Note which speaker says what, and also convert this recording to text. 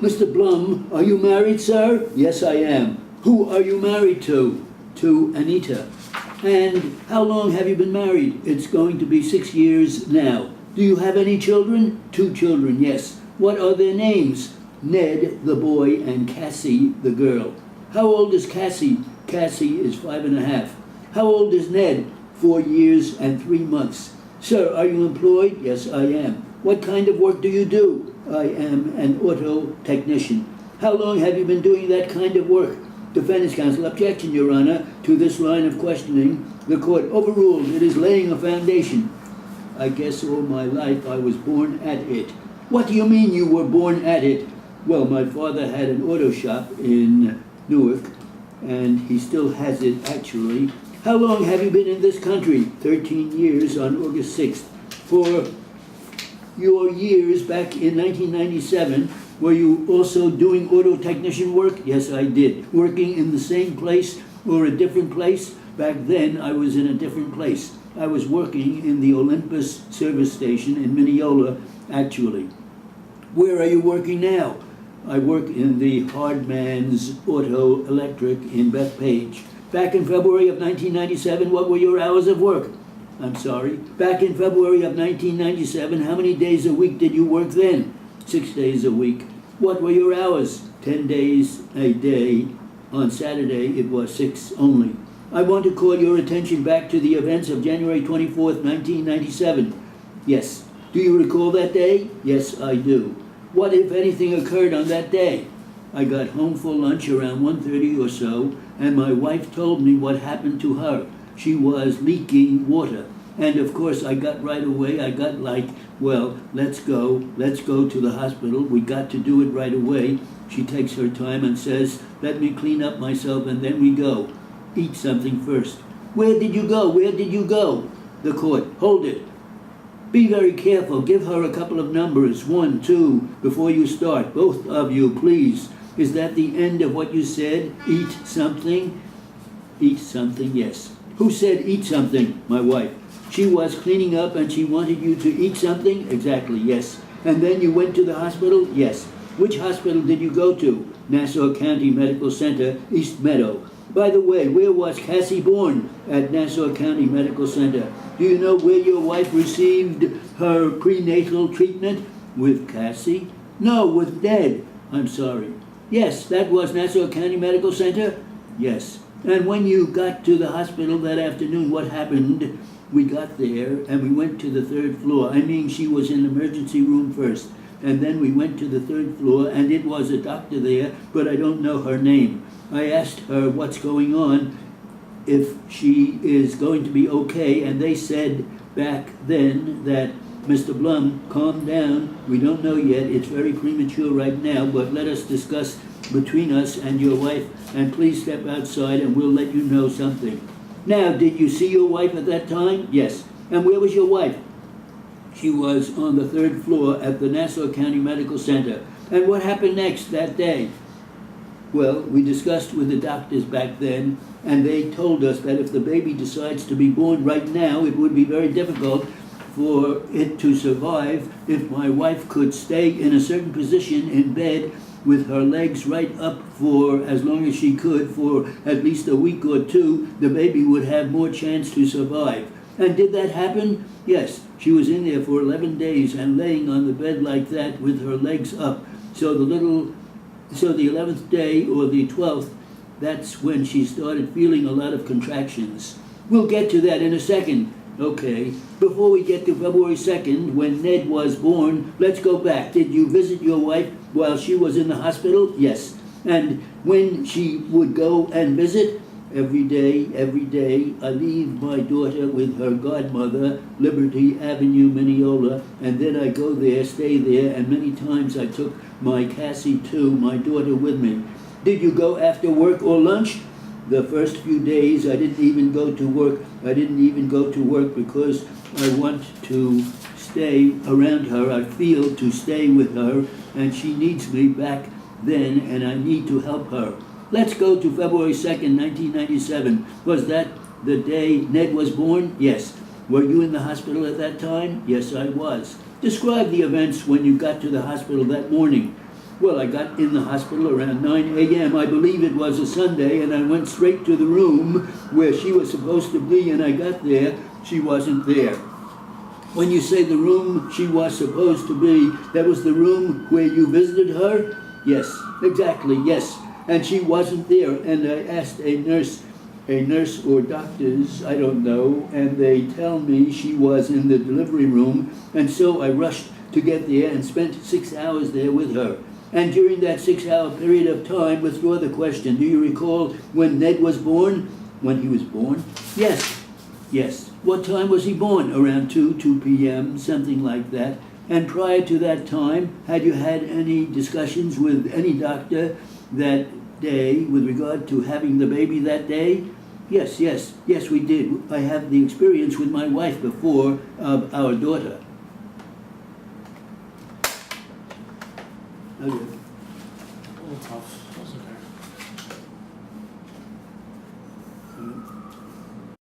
Speaker 1: Mr. Blum, are you married, sir? Yes, I am. Who are you married to? To Anita. And how long have you been married? It's going to be 6 years now. Do you have any children? 2 children, yes. What are their names? Ned, the boy, and Cassie, the girl. How old is Cassie? Cassie is 5.5. How old is Ned? 4 years and 3 months. Sir, are you employed? Yes, I am. What kind of work do you do? I am an auto technician. How long have you been doing that kind of work? Defendant's counsel, objection, Your Honor, to this line of questioning. The court overruled. It is laying a foundation. I guess all my life I was born at it. What do you mean you were born at it? Well, my father had an auto shop in Newark, and he still has it, actually. How long have you been in this country? 13 years on August 6th. For your years back in 1997, were you also doing auto technician work? Yes, I did. Working in the same place or a different place? Back then, I was in a different place. I was working in the Olympus service station in Mineola, actually. Where are you working now? I work in the Hardman's Auto Electric in Bethpage. Back in February of 1997, what were your hours of work? I'm sorry. Back in February of 1997, how many days a week did you work then? 6 days a week. What were your hours? 10 days a day. On Saturday, it was 6 only. I want to call your attention back to the events of January 24th, 1997. Yes. Do you recall that day? Yes, I do. What, if anything, occurred on that day? I got home for lunch around 1:30 or so, and my wife told me what happened to her. She was leaking water. And of course, I got right away, I got like, well, let's go to the hospital. We got to do it right away. She takes her time and says, let me clean up myself and then we go. Eat something first. Where did you go? Where did you go? The court, hold it. Be very careful. Give her a couple of numbers, 1, 2, before you start. Both of you, please. Is that the end of what you said? Eat something? Eat something, yes. Who said eat something? My wife. She was cleaning up and she wanted you to eat something? Exactly, yes. And then you went to the hospital? Yes. Which hospital did you go to? Nassau County Medical Center, East Meadow. By the way, where was Cassie born? At Nassau County Medical Center. Do you know where your wife received her prenatal treatment? With Cassie? No, with Ned. I'm sorry. Yes, that was Nassau County Medical Center? Yes. And when you got to the hospital that afternoon, what happened? We got there and we went to the 3rd floor. I mean, she was in the emergency room first. And then we went to the 3rd floor and it was a doctor there, but I don't know her name. I asked her what's going on, if she is going to be okay, and they said back then that Mr. Blum, calm down. We don't know yet. It's very premature right now, but let us discuss between us and your wife, and please step outside and we'll let you know something. Now, did you see your wife at that time? Yes. And where was your wife? She was on the 3rd floor at the Nassau County Medical Center. And what happened next that day? Well, we discussed with the doctors back then, and they told us that if the baby decides to be born right now, it would be very difficult for it to survive if my wife could stay in a certain position in bed with her legs right up for as long as she could, for at least a week or 2, the baby would have more chance to survive. And did that happen? Yes. She was in there for 11 days and laying on the bed like that with her legs up. So the 11th day or the 12th, that's when she started feeling a lot of contractions. We'll get to that in a second. Okay. Before we get to February 2nd, when Ned was born, let's go back. Did you visit your wife while she was in the hospital? Yes. And when she would go and visit? Every day, I leave my daughter with her godmother, Liberty Avenue, Mineola, and then I go there, stay there, and many times I took my Cassie too, my daughter, with me. Did you go after work or lunch? The first few days I didn't even go to work. I didn't even go to work because I want to stay around her. I feel to stay with her, and she needs me back then, and I need to help her. Let's go to February 2nd, 1997. Was that the day Ned was born? Yes. Were you in the hospital at that time? Yes, I was. Describe the events when you got to the hospital that morning. Well, I got in the hospital around 9 a.m. I believe it was a Sunday, and I went straight to the room where she was supposed to be, and I got there. She wasn't there. When you say the room she was supposed to be, that was the room where you visited her? Yes, exactly, yes. And she wasn't there, and I asked a nurse or doctors, I don't know, and they tell me she was in the delivery room, and so I rushed to get there and spent 6 hours there with her. And during that 6-hour period of time, withdraw the question, do you recall when Ned was born? When he was born? Yes. Yes. What time was he born? Around 2 p.m., something like that. And prior to that time, had you had any discussions with any doctor that day with regard to having the baby that day? Yes, we did. I have the experience with my wife before of our daughter. Okay.
Speaker 2: A little tough. That's okay.